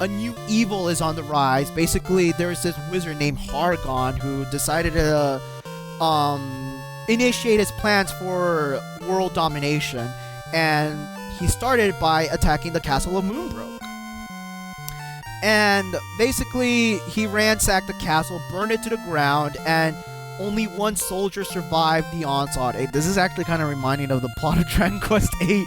a new evil is on the rise. Basically, there's this wizard named Hargon who decided to initiate his plans for world domination, and he started by attacking the castle of Moonbrook. And basically, he ransacked the castle, burned it to the ground, and only one soldier survived the onslaught. Hey, this is actually kind of reminding of the plot of Dragon Quest VIII.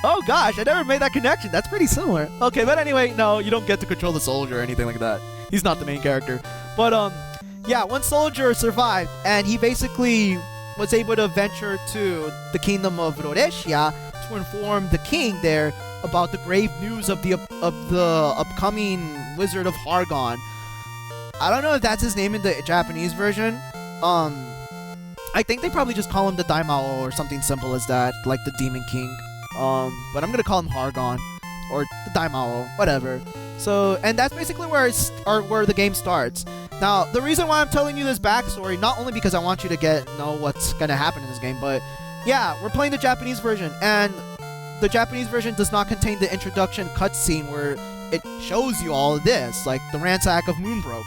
Oh gosh, I never made that connection. That's pretty similar. Okay, but anyway, no, you don't get to control the soldier or anything like that. He's not the main character. But, yeah, one soldier survived, and he basically was able to venture to the kingdom of Rhodesia to inform the king there about the grave news of the upcoming Wizard of Hargon. I don't know if that's his name in the Japanese version. I think they probably just call him the Daimao or something simple as that, like the Demon King. But I'm gonna call him Hargon or the Daimao, whatever. So, and that's basically where the game starts. Now, the reason why I'm telling you this backstory, not only because I want you to know what's gonna happen in this game, but yeah, we're playing the Japanese version, and the Japanese version does not contain the introduction cutscene where it shows you all of this, like the ransack of Moonbrook.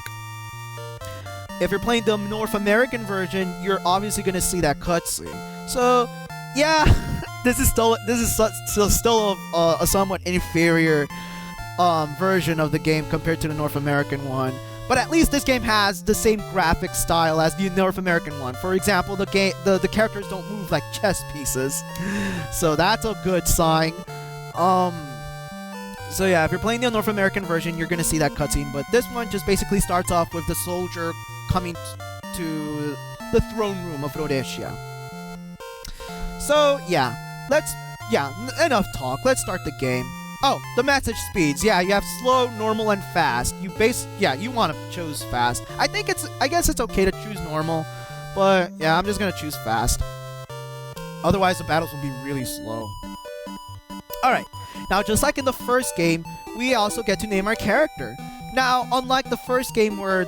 If you're playing the North American version, you're obviously gonna see that cutscene. So, yeah, this is still a somewhat inferior version of the game compared to the North American one. But at least this game has the same graphic style as the North American one. For example, the characters don't move like chess pieces, so that's a good sign. So yeah, if you're playing the North American version, you're gonna see that cutscene. But this one just basically starts off with the soldier coming to the throne room of Rhodesia. So yeah, enough talk. Let's start the game. Oh, the message speeds. Yeah, you have slow, normal, and fast. You want to choose fast. I guess it's okay to choose normal, but yeah, I'm just gonna choose fast. Otherwise, the battles will be really slow. Alright, now just like in the first game, we also get to name our character. Now, unlike the first game where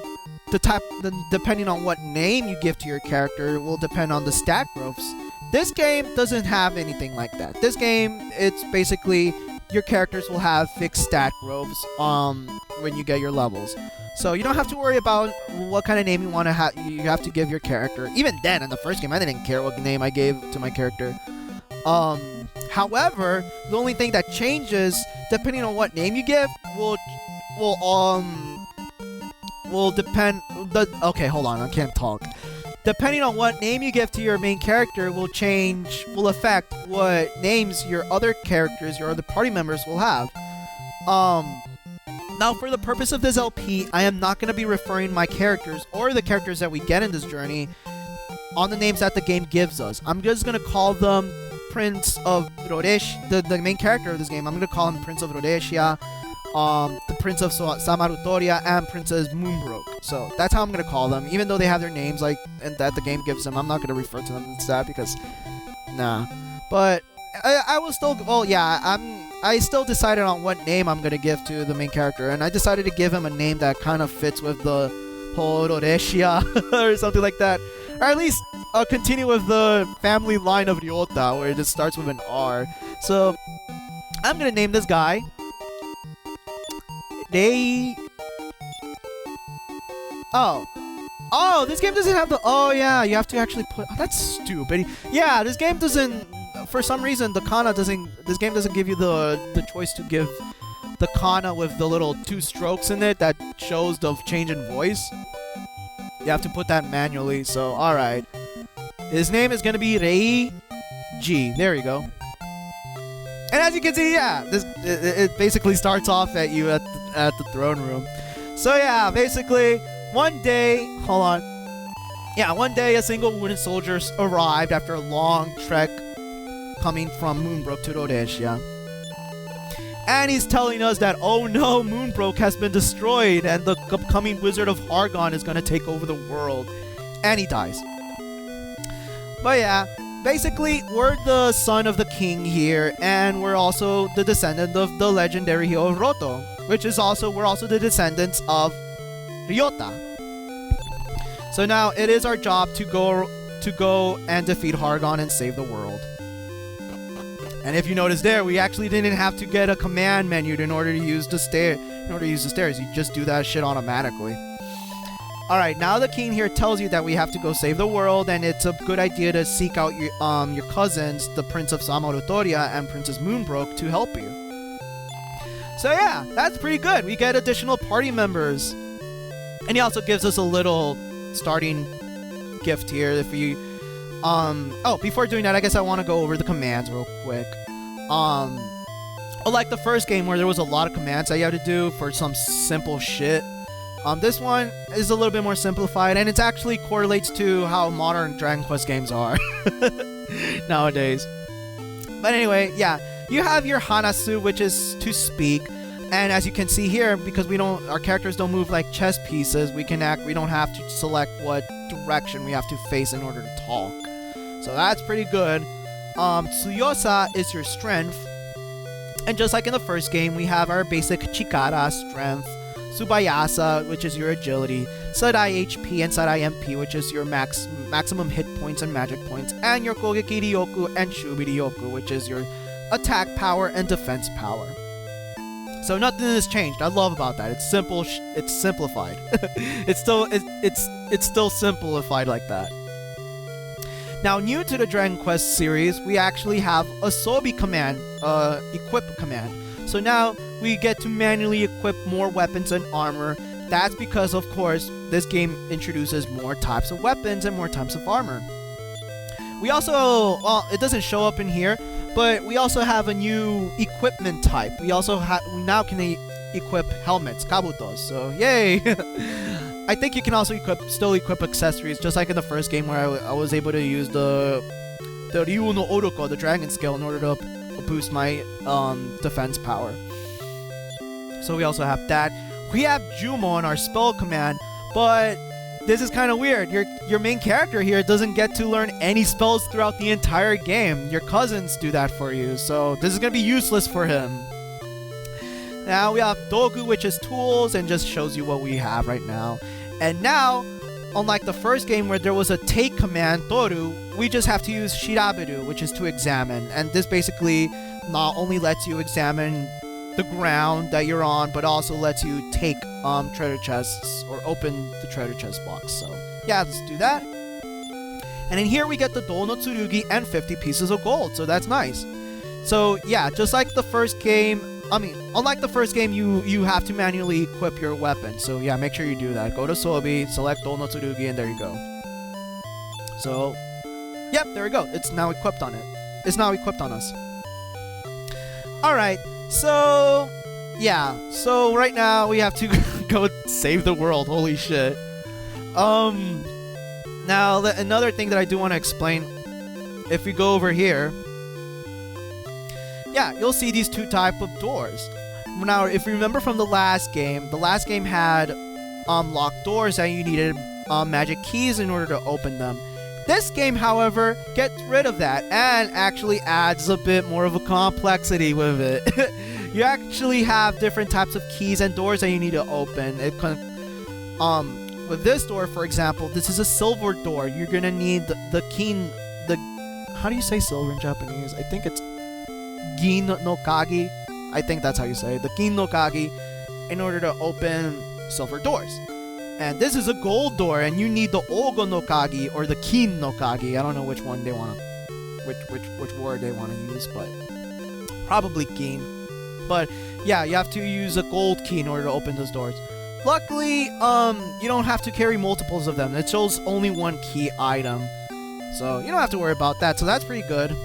depending on what name you give to your character will depend on the stat growths, this game doesn't have anything like that. This game, it's basically your characters will have fixed stat growths when you get your levels. So you don't have to worry about what kind of name you have to give your character. Even then, in the first game, I didn't care what name I gave to my character. However, the only thing that changes, depending on what name you give, will depend. Okay, hold on, I can't talk. Depending on what name you give to your main character will affect what names your other characters, your other party members will have. Now for the purpose of this LP, I am not going to be referring my characters or the characters that we get in this journey on the names that the game gives us. I'm just going to call them Prince of Rhodesia, the main character of this game. I'm going to call him Prince of Rhodesia, the Prince of Samarutoria, and Princess Moonbrook. So that's how I'm gonna call them, even though they have their names and that the game gives them. I'm not gonna refer to them as that because, nah. But I will still. Well, yeah, I still decided on what name I'm gonna give to the main character, and I decided to give him a name that kind of fits with the whole Rorasia or something like that, or at least continue with the family line of Ryota, where it just starts with an R. So I'm gonna name this guy Oh, this game doesn't have the... Oh, yeah, you have to actually put... Oh, that's stupid. Yeah, this game doesn't... For some reason, this game doesn't give you the choice to give the kana with the little 2 strokes in it that shows the change in voice. You have to put that manually, so alright. His name is gonna be Reiji. There you go. And as you can see, yeah, it basically starts off at you at the throne room. So yeah, basically, one day a single wooden soldier arrived after a long trek coming from Moonbrook to Rhodesia. And he's telling us that, oh no, Moonbrook has been destroyed and the upcoming Wizard of Hargon is gonna take over the world. And he dies. But yeah, basically, we're the son of the king here, and we're also the descendant of the legendary hero Roto, we're also the descendants of Ryota. So now it is our job to go and defeat Hargon and save the world. And if you notice there, we actually didn't have to get a command menu in order to use the in order to use the stairs. You just do that shit automatically. Alright, now the king here tells you that we have to go save the world, and it's a good idea to seek out your cousins, the Prince of Rhodesia and Princess Moonbrook, to help you. So yeah, that's pretty good. We get additional party members. And he also gives us a little starting gift here if we... oh, before doing that, I guess I want to go over the commands real quick. Like the first game where there was a lot of commands that you had to do for some simple shit. This one is a little bit more simplified, and it actually correlates to how modern Dragon Quest games are nowadays. But anyway, yeah, you have your Hanasu, which is to speak, and as you can see here, because our characters don't move like chess pieces, we don't have to select what direction we have to face in order to talk. So that's pretty good. Tsuyosa is your strength, and just like in the first game, we have our basic Chikara, strength, Tsubayasa, which is your agility, Sadai HP and Sadai MP, which is your maximum hit points and magic points, and your Kogeki Ryoku and Shubi Ryoku, which is your attack power and defense power. So nothing has changed. I love about that. It's simple. It's simplified. it's still simplified like that. Now, new to the Dragon Quest series, we actually have a Sobi command, equip command. So now we get to manually equip more weapons and armor. That's because, of course, this game introduces more types of weapons and more types of armor. We also, well, it doesn't show up in here, but we also have a new equipment type. We now can equip helmets, kabutos. So yay! I think you can also still equip accessories, just like in the first game where I was able to use the Ryu no Oroko, the dragon skill, in order to boost my defense power. So we also have that. We have Jumo in our spell command, but this is kind of weird. Your main character here doesn't get to learn any spells throughout the entire game. Your cousins do that for you, so this is going to be useless for him. Now we have Dogu, which is tools, and just shows you what we have right now. And now, unlike the first game where there was a take command, Toru, we just have to use Shiraberu, which is to examine. And this basically not only lets you examine the ground that you're on, but also lets you take treasure chests or open the treasure chest box. So yeah, let's do that. And in here we get the Dou no Tsurugi and 50 pieces of gold, so that's nice. So yeah, just like the first game, unlike the first game, you have to manually equip your weapon. So yeah, make sure you do that. Go to Sobi, select Dou no Tsurugi, and there you go. So, yep, there we go. It's now equipped on it. It's now equipped on us. Alright, so yeah. So right now we have to go save the world. Holy shit. Now, another thing that I do want to explain, if we go over here, yeah, you'll see these two type of doors. Now, if you remember from the last game had locked doors that you needed magic keys in order to open them. This game, however, gets rid of that and actually adds a bit more of a complexity with it. You actually have different types of keys and doors that you need to open. With this door, for example, this is a silver door. You're gonna need the key. How do you say silver in Japanese? I think it's Gin no Kagi. I think that's how you say it. The Gin no Kagi, in order to open silver doors. And this is a gold door, and you need the Ogo no Kagi or the Kin no Kagi. I don't know which one they want to, which word they want to use, but probably Kin. But yeah, you have to use a gold key in order to open those doors. Luckily, you don't have to carry multiples of them. It shows only one key item, so you don't have to worry about that. So that's pretty good.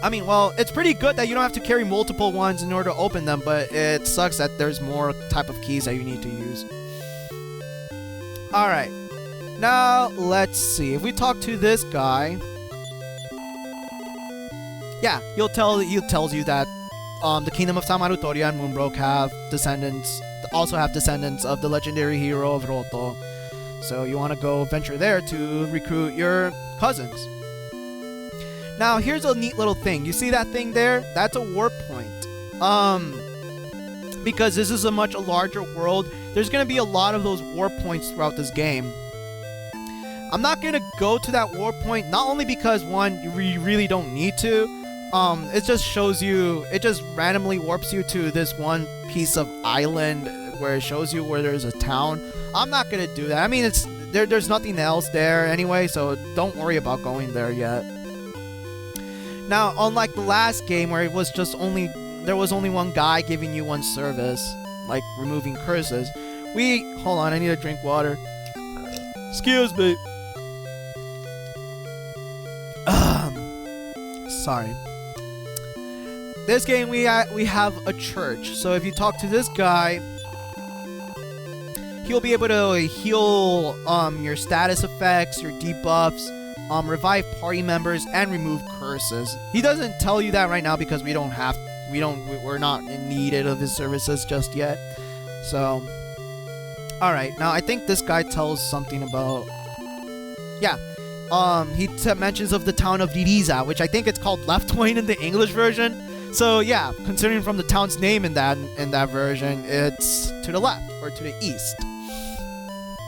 Well, it's pretty good that you don't have to carry multiple ones in order to open them, but it sucks that there's more type of keys that you need to use. Alright, now let's see. If we talk to this guy, yeah, he tells you that the Kingdom of Rhodesia and Moonbrook also have descendants of the legendary hero of Roto. So you want to go venture there to recruit your cousins. Now, here's a neat little thing. You see that thing there? That's a warp point. Because this is a much larger world, there's going to be a lot of those warp points throughout this game. I'm not going to go to that warp point, not only because, one, you really don't need to, it just shows you, it just randomly warps you to this one piece of island where it shows you where there's a town. I'm not gonna do that. I mean, there's nothing else there anyway, so don't worry about going there yet. Now, unlike the last game where it was just there was only one guy giving you one service, like removing curses, hold on, I need to drink water. Excuse me. Sorry. This game we have a church, so if you talk to this guy, he'll be able to heal your status effects, your debuffs, revive party members, and remove curses. He doesn't tell you that right now because we're not in need of his services just yet. So, all right. Now I think this guy tells something about, yeah. He mentions of the town of Lorasia, which I think it's called Left Wing in the English version. So yeah, considering from the town's name in that version, it's to the left or to the east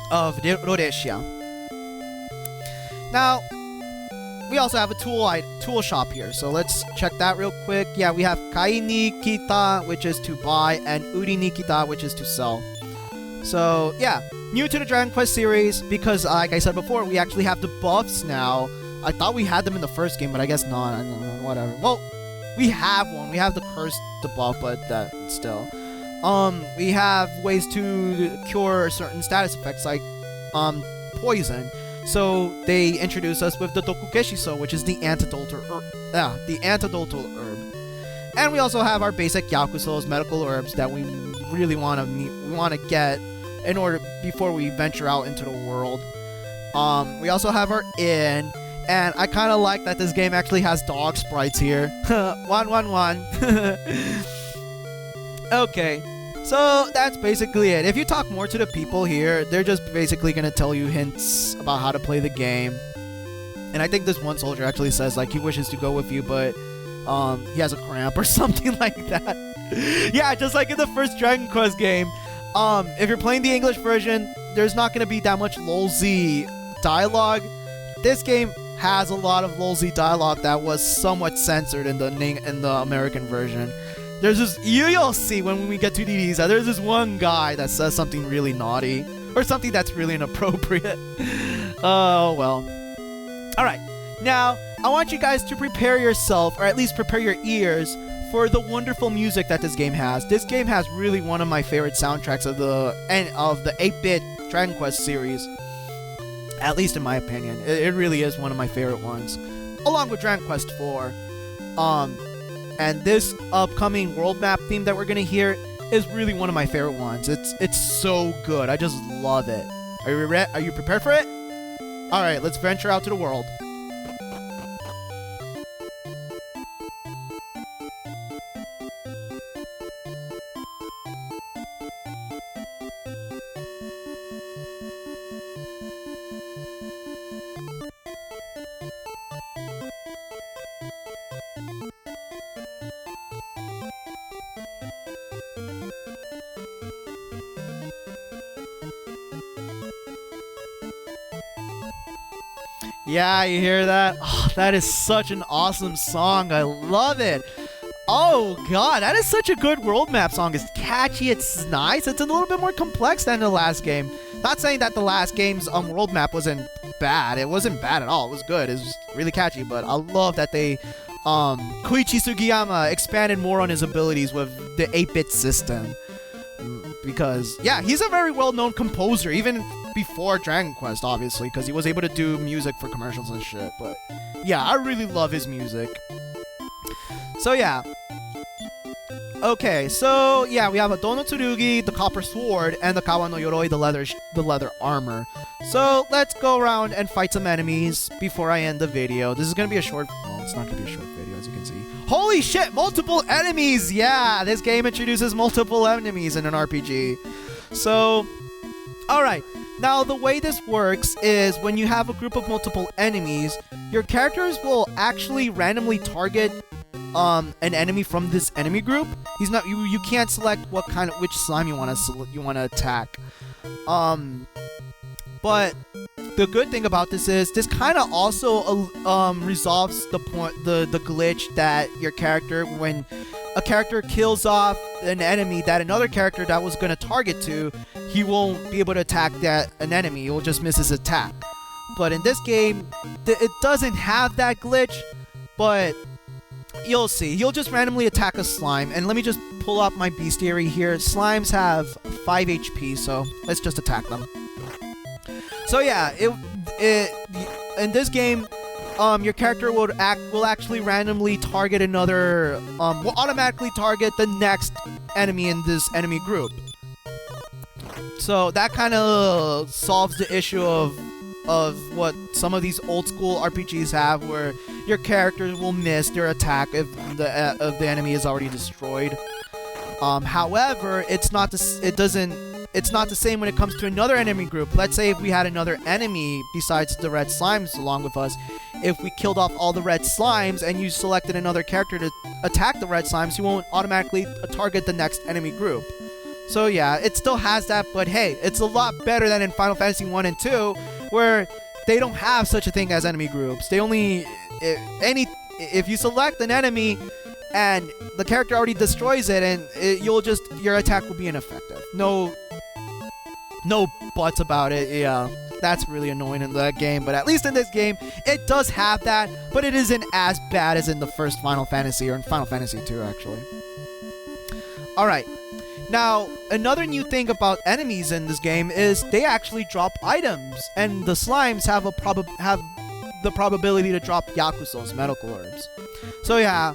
of Rhodesia. Now, we also have a tool shop here, so let's check that real quick. Yeah, we have Kai ni Kita, which is to buy, and Uri ni Kita, which is to sell. So yeah, new to the Dragon Quest series because, like I said before, we actually have the buffs now. I thought we had them in the first game, but I guess not. I don't know, whatever. Well, we have one. We have the curse debuff, but that still. We have ways to cure certain status effects like poison. So they introduce us with the Dokukeshiso, which is the antidotal herb. And we also have our basic Yakuso's medical herbs that we really want to get in order before we venture out into the world. We also have our inn, and I kind of like that this game actually has dog sprites here. 111. Okay, so that's basically it. If you talk more to the people here, they're just basically gonna tell you hints about how to play the game. And I think this one soldier actually says like he wishes to go with you, but he has a cramp or something like that. Yeah, just like in the first Dragon Quest game. If you're playing the English version, there's not gonna be that much LOL-Z dialogue. This game has a lot of LOL-Z dialogue that was somewhat censored in the American version. There's this, you'll see when we get to Lorasia, there's this one guy that says something really naughty, or something that's really inappropriate. Oh, well. Alright, now, I want you guys to prepare yourself, or at least prepare your ears, for the wonderful music that this game has. This game has really one of my favorite soundtracks of the 8-bit Dragon Quest series. At least in my opinion. It really is one of my favorite ones. Along with Dragon Quest 4. And this upcoming world map theme that we're gonna hear is really one of my favorite ones. It's so good. I just love it. Are you prepared for it? Alright, let's venture out to the world. Yeah, you hear that? Oh, that is such an awesome song. I love it. Oh god, that is such a good world map song. It's catchy, it's nice, it's a little bit more complex than the last game. Not saying that the last game's world map wasn't bad. It wasn't bad at all. It was good. It was really catchy, but I love that they Koichi Sugiyama expanded more on his abilities with the 8-bit system. Because, yeah, he's a very well-known composer, even before Dragon Quest, obviously, because he was able to do music for commercials and shit. But, yeah, I really love his music. So, yeah. Okay, so, yeah, we have a Dono Tsurugi, the copper sword, and the Kawa no Yoroi, the leather armor. So, let's go around and fight some enemies before I end the video. This is gonna be a short... Well, it's not gonna be a short video, as you can see. Holy shit! Multiple enemies! Yeah! This game introduces multiple enemies in an RPG. So... Alright. Now, the way this works is when you have a group of multiple enemies, your characters will actually randomly target an enemy from this enemy group. He's not... You can't select which slime you want to attack. But the good thing about this is this kind of also resolves the glitch that your character, when a character kills off an enemy that another character that was going to target to, he won't be able to attack an enemy. He will just miss his attack. But in this game, it doesn't have that glitch, but you'll see. He'll just randomly attack a slime, and let me just pull up my bestiary here. Slimes have 5 HP, so let's just attack them. So yeah, in this game, your character will actually randomly target will automatically target the next enemy in this enemy group. So that kind of solves the issue of what some of these old school RPGs have, where your character will miss their attack if the enemy is already destroyed. However, it's not the same when it comes to another enemy group. Let's say if we had another enemy besides the red slimes along with us, if we killed off all the red slimes and you selected another character to attack the red slimes, you won't automatically target the next enemy group. So yeah, it still has that, but hey, it's a lot better than in Final Fantasy 1 and 2, where they don't have such a thing as enemy groups. They only... If you select an enemy and the character already destroys it, and your attack will be ineffective. No buts about it. Yeah, that's really annoying in that game, but at least in this game, it does have that, but it isn't as bad as in the first Final Fantasy, or in Final Fantasy 2, actually. Alright, now, another new thing about enemies in this game is they actually drop items, and the slimes have the probability to drop Yakuso's medical herbs. So yeah,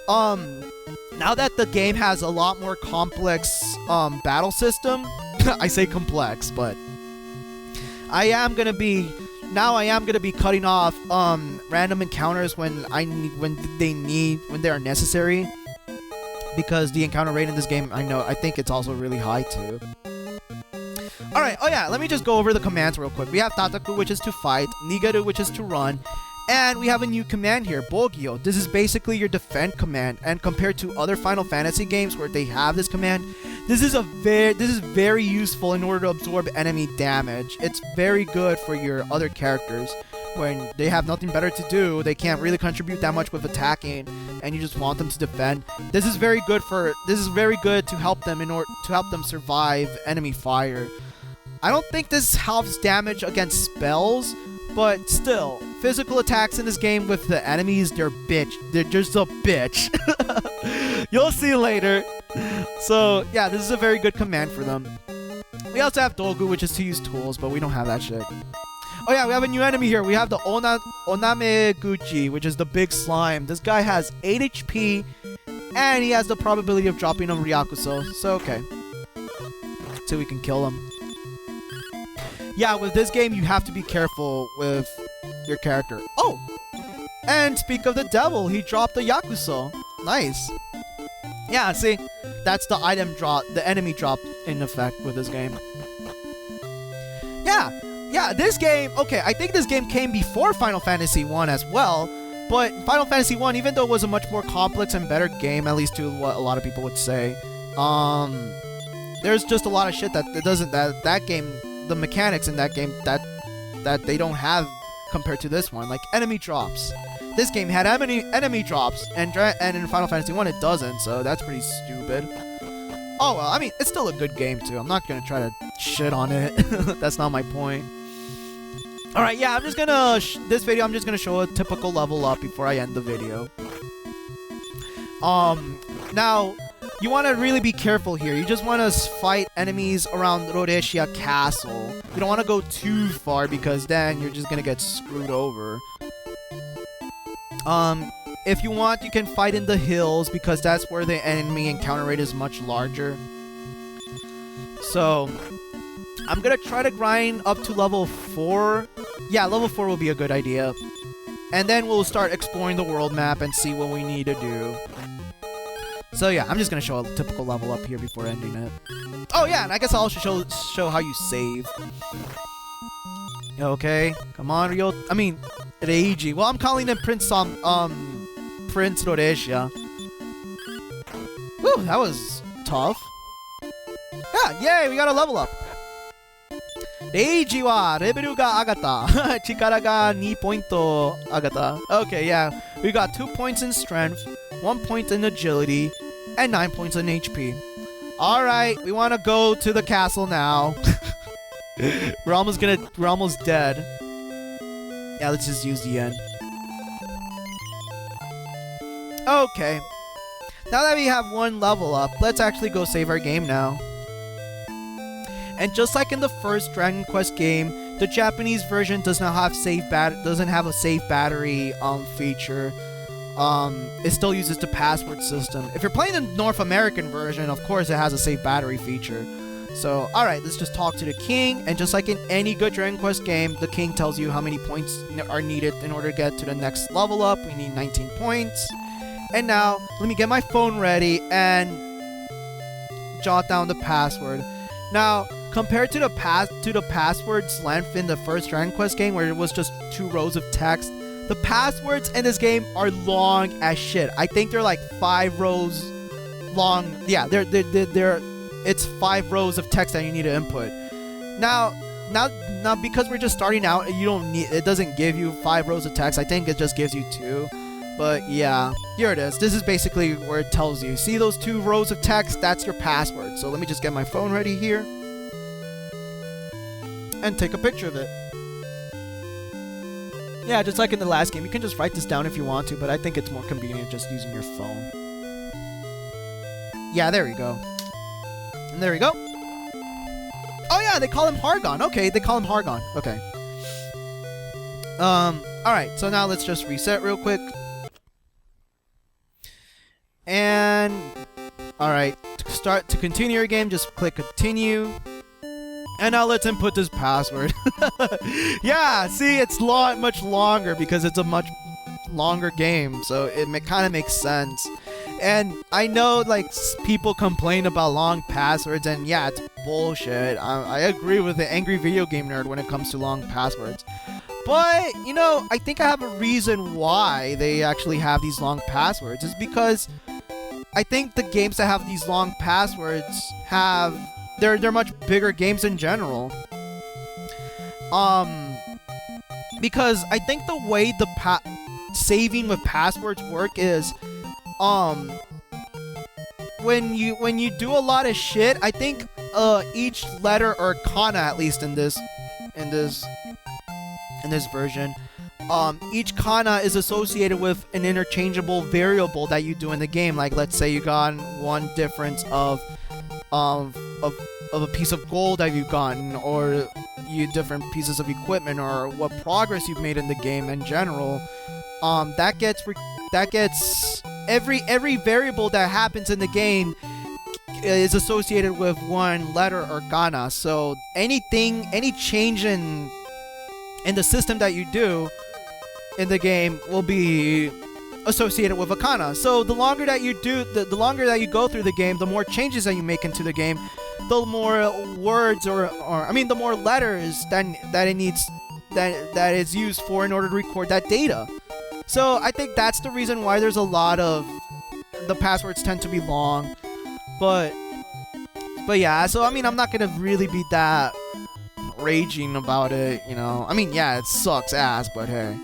now that the game has a lot more complex battle system, I say complex, but I am gonna be cutting off random encounters when they are necessary, because the encounter rate in this game, I think it's also really high too. Alright, oh yeah, let me just go over the commands real quick. We have Tataku, which is to fight, Nigaru, which is to run, and we have a new command here, Bogyo. This is basically your defend command, and compared to other Final Fantasy games where they have this command, this is very useful in order to absorb enemy damage. It's very good for your other characters when they have nothing better to do. They can't really contribute that much with attacking, and you just want them to defend. This is very good to help them survive enemy fire. I don't think this helps damage against spells, but still, physical attacks in this game with the enemies, they're just a bitch. You'll see later. So yeah, this is a very good command for them. We also have Dogu, which is to use tools, but we don't have that shit. Oh yeah, we have a new enemy here. We have the Onameguchi, which is the big slime. This guy has 8 HP, and he has the probability of dropping a Ryakuso. So okay, so we can kill him. Yeah, with this game, you have to be careful with your character. Oh! And speak of the devil, he dropped the Yakuso. Nice. Yeah, see? That's the item drop, the enemy drop in effect with this game. Yeah, this game, okay, I think this game came before Final Fantasy 1 as well, but Final Fantasy 1, even though it was a much more complex and better game, at least to what a lot of people would say, there's just a lot of shit that game, the mechanics in that game that they don't have compared to this one, like enemy drops. This game had enemy drops, and in Final Fantasy 1 it doesn't, so that's pretty stupid. Oh well, I mean, it's still a good game too. I'm not gonna try to shit on it. That's not my point. Alright, yeah, I'm just gonna show a typical level up before I end the video. Now, you want to really be careful here. You just want to fight enemies around Rhodesia Castle. You don't want to go too far, because then you're just gonna get screwed over. If you want, you can fight in the hills, because that's where the enemy encounter rate is much larger. So, I'm gonna try to grind up to level 4. Yeah, level 4 will be a good idea. And then we'll start exploring the world map and see what we need to do. So yeah, I'm just gonna show a typical level up here before ending it. Oh yeah, and I guess I'll also show how you save. Okay, come on, Reiji. Well, I'm calling him Prince Rorasia. Whew, that was tough. Yeah, yay, we got a level up. レイジはレベルが上がった。力が2ポイント上がった。Okay, yeah. We got 2 points in strength, 1 point in agility, and 9 points in HP. Alright, we want to go to the castle now. We're almost dead. Yeah, let's just use the end. Okay. Now that we have 1 level up, let's actually go save our game now. And just like in the first Dragon Quest game, the Japanese version does not have doesn't have a save battery feature. It still uses the password system. If you're playing the North American version, of course it has a save battery feature. So, alright, let's just talk to the king, and just like in any good Dragon Quest game, the king tells you how many points are needed in order to get to the next level up. We need 19 points. And now, let me get my phone ready and jot down the password. Now, compared to the password's length in the first Dragon Quest game, where it was just 2 rows of text, the passwords in this game are long as shit. I think they're like 5 rows long. Yeah, it's 5 rows of text that you need to input. Now because we're just starting out, it doesn't give you 5 rows of text. I think it just gives you 2. But yeah, here it is. This is basically where it tells you. See those 2 rows of text? That's your password. So let me just get my phone ready here and take a picture of it. Yeah, just like in the last game, you can just write this down if you want to, but I think it's more convenient just using your phone. Yeah, there we go. And there we go. Oh yeah, they call him Hargon. Okay, they call him Hargon. Okay. Alright, so now let's just reset real quick. And alright, to continue your game, just click continue. And now let's input this password. Yeah, see, it's much longer because it's a much longer game, so it kind of makes sense. And I know, like, people complain about long passwords, and yeah, it's bullshit. I agree with the angry video game nerd when it comes to long passwords. But, you know, I think I have a reason why they actually have these long passwords. It's because I think the games that have these long passwords they're much bigger games in general. Because I think the way the saving with passwords work is, when you do a lot of shit, I think each letter or kana, at least in this version, each kana is associated with an interchangeable variable that you do in the game. Like, let's say you got 1 difference of a piece of gold that you've gotten, or different pieces of equipment, or what progress you've made in the game in general. That gets every variable that happens in the game is associated with 1 letter or kana. So any change in the system that you do in the game will be associated with a kana. So the longer that you do, the longer that you go through the game, the more changes that you make into the game, the more words the more letters that is used for in order to record that data. So I think that's the reason why there's a lot of the passwords tend to be long. But yeah, so I mean, I'm not gonna really be that raging about it, you know. I mean, yeah, it sucks ass, but hey.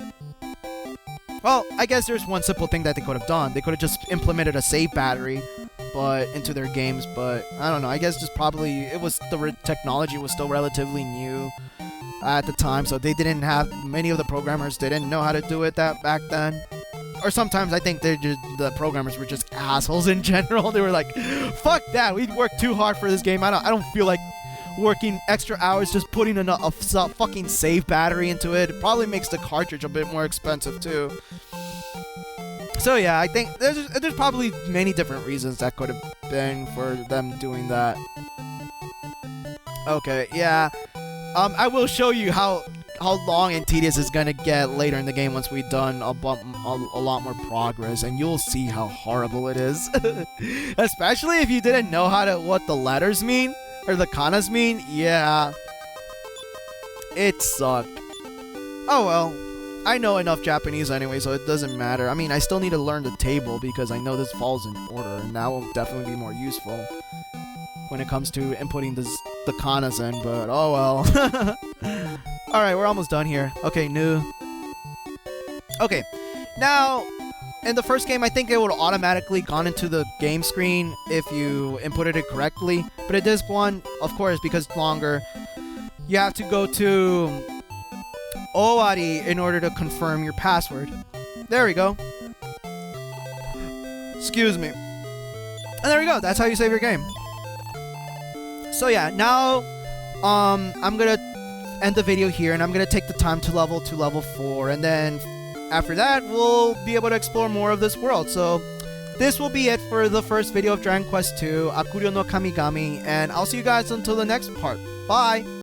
Well, I guess there's one simple thing that they could have done. They could have just implemented a save battery into their games, but I don't know. I guess just probably the technology was still relatively new at the time, so they didn't have many of the programmers. They didn't know how to do it back then. Or sometimes I think the programmers were just assholes in general. They were like, "Fuck that! We worked too hard for this game. I don't feel like working extra hours just putting a fucking save battery into it. It probably makes the cartridge a bit more expensive too." So yeah, I think there's probably many different reasons that could have been for them doing that. Okay, yeah. I will show you how long and tedious it's gonna get later in the game once we've done a lot more progress, and you'll see how horrible it is. Especially if you didn't know what the letters mean or the kanas mean. Yeah, it sucked. Oh well, I know enough Japanese anyway, so it doesn't matter. I mean, I still need to learn the table because I know this falls in order, and that will definitely be more useful when it comes to inputting the kana's in, but oh well. Alright, we're almost done here. Okay, new. Okay, now, in the first game, I think it would have automatically gone into the game screen if you inputted it correctly. But in this one, of course, because it's longer, you have to go to Owari in order to confirm your password. There we go. Excuse me. And there we go. That's how you save your game. So yeah, now I'm gonna end the video here, and I'm gonna take the time to level 4, and then after that we'll be able to explore more of this world. So this will be it for the first video of Dragon Quest II,悪霊の神々, and I'll see you guys until the next part. Bye!